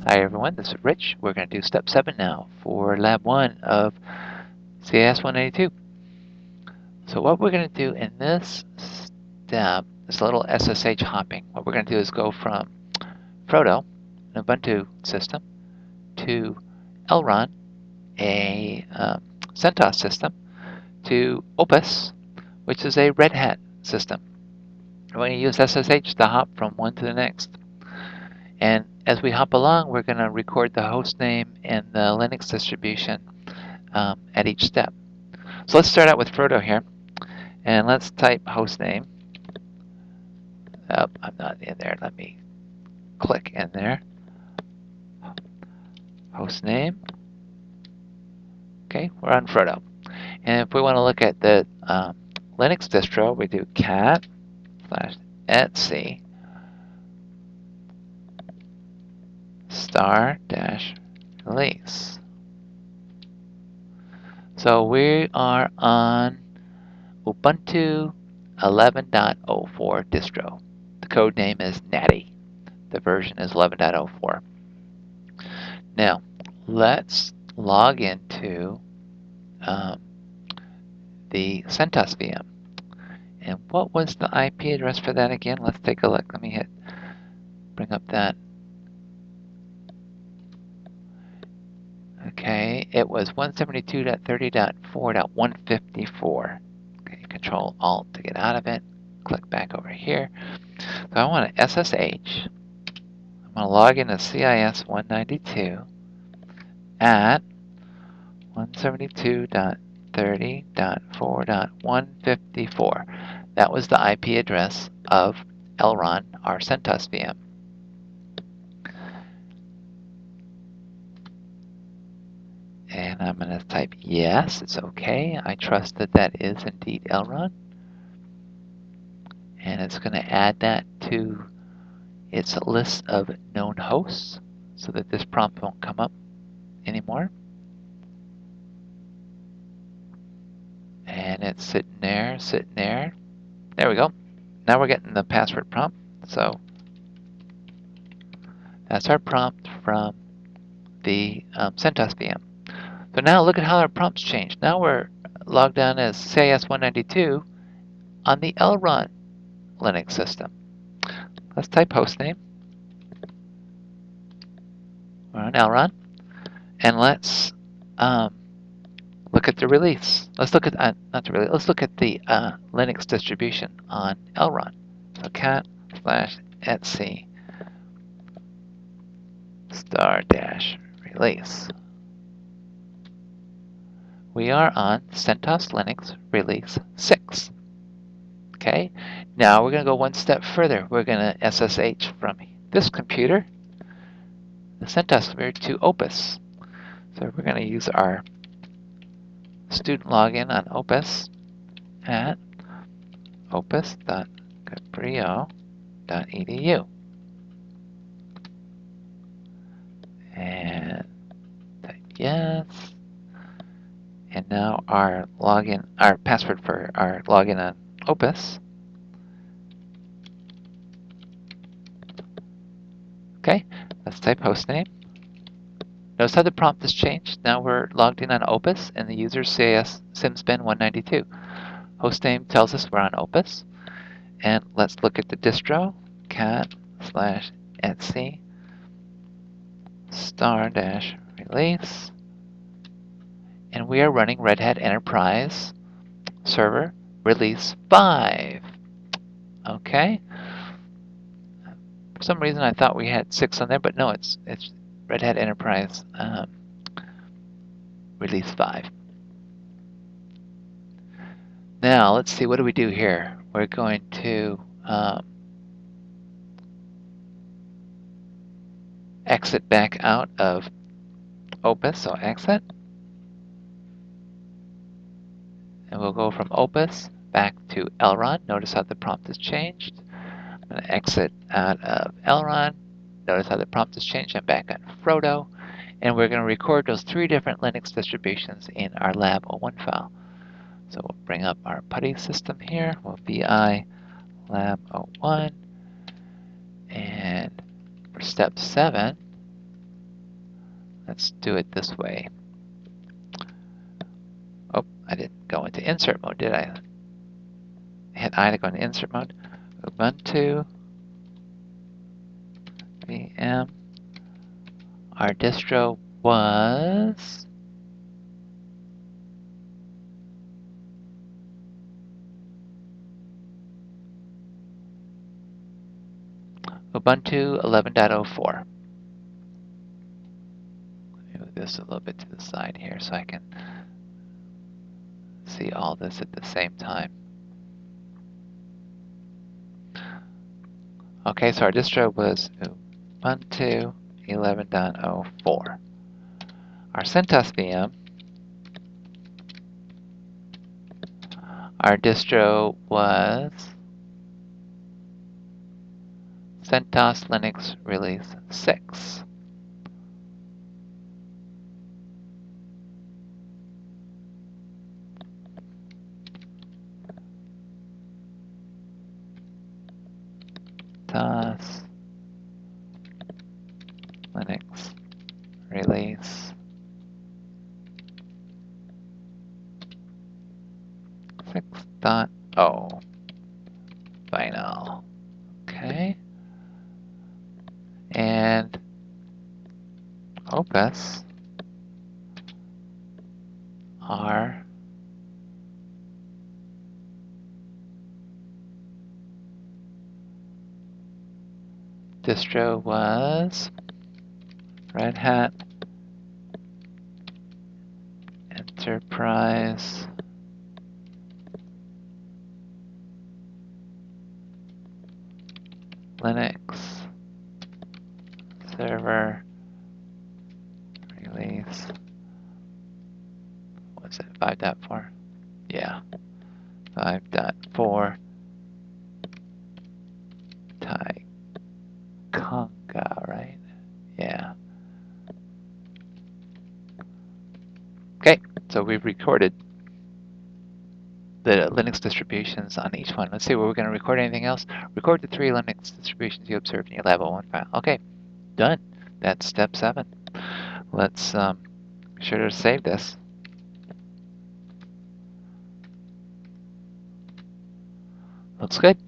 Hi everyone, this is Rich. We're going to do step 7 now for lab 1 of cis192. So what we're going to do in this step is a little SSH hopping. What we're going to do is go from Frodo, an Ubuntu system, to Elron, a CentOS system, to Opus, which is a Red Hat system. We're going to use SSH to hop from one to the next. And as we hop along, we're going to record the host name and the Linux distribution at each step. So let's start out with Frodo here, and let's type host name. Oh, I'm not in there. Let me click in there. Host name. Okay, we're on Frodo. And if we want to look at the Linux distro, we do cat/etc *-release. So we are on Ubuntu 11.04 distro. The code name is Natty. The version is 11.04. Now, let's log into the CentOS VM. And what was the IP address for that again? Let's take a look. Let me bring up that. Okay, it was 172.30.4.154. Okay, Control Alt to get out of it. Click back over here. So I want to SSH. I'm going to log into cis192 at 172.30.4.154. That was the IP address of Elron, our CentOS VM. And I'm going to type yes, it's okay. I trust that that is indeed Elron. And it's going to add that to its list of known hosts so that this prompt won't come up anymore. And it's sitting there, sitting there. There we go. Now we're getting the password prompt. So that's our prompt from the CentOS VM. So now look at how our prompts changed. Now we're logged on as cis192 on the Elron Linux system. Let's type hostname. We're on Elron. And let's look at the release. Let's look at not the release. Let's look at the Linux distribution on Elron. So cat/etc *-release. We are on CentOS Linux release 6. Okay. Now we're going to go one step further. We're going to SSH from this computer, the CentOS computer, to Opus. So we're going to use our student login on Opus at opus.cabrillo.edu. And type yes. And now our password for our login on Opus. Okay, let's type hostname. Notice how the prompt has changed. Now we're logged in on Opus and the user simspin192. Hostname tells us we're on Opus. And let's look at the distro, cat/etc *-release. And we are running Red Hat Enterprise Server Release 5. Okay. For some reason I thought we had 6 on there, but no, it's Red Hat Enterprise Release 5. Now let's see, what do we do here? We're going to exit back out of Opus, so exit. And we'll go from Opus back to Elron. Notice how the prompt has changed. I'm going to exit out of Elron. Notice how the prompt has changed. I'm back on Frodo. And we're going to record those 3 different Linux distributions in our lab01 file. So we'll bring up our PuTTY system here. We'll vi lab01. And for step 7, Let's do it this way. Oh, I didn't go into insert mode, did I? Hit I to go into insert mode. Ubuntu VM. Our distro was Ubuntu 11.04. Move this a little bit to the side here so I can see all this at the same time. Okay, so our distro was Ubuntu 11.04. Our CentOS VM, our distro was CentOS Linux Release 6. CentOS Linux Release 6.0 final. Okay. And Opus, our distro was Red Hat Enterprise Linux Server Release. What's it? 5.4? Yeah. 5.4 Conga, right? Yeah. Okay, so we've recorded the Linux distributions on each one. Let's see, were we going to record anything else? Record the 3 Linux distributions you observed in your lab01 file. Okay, done. That's step 7. Let's be sure to save this. Looks good.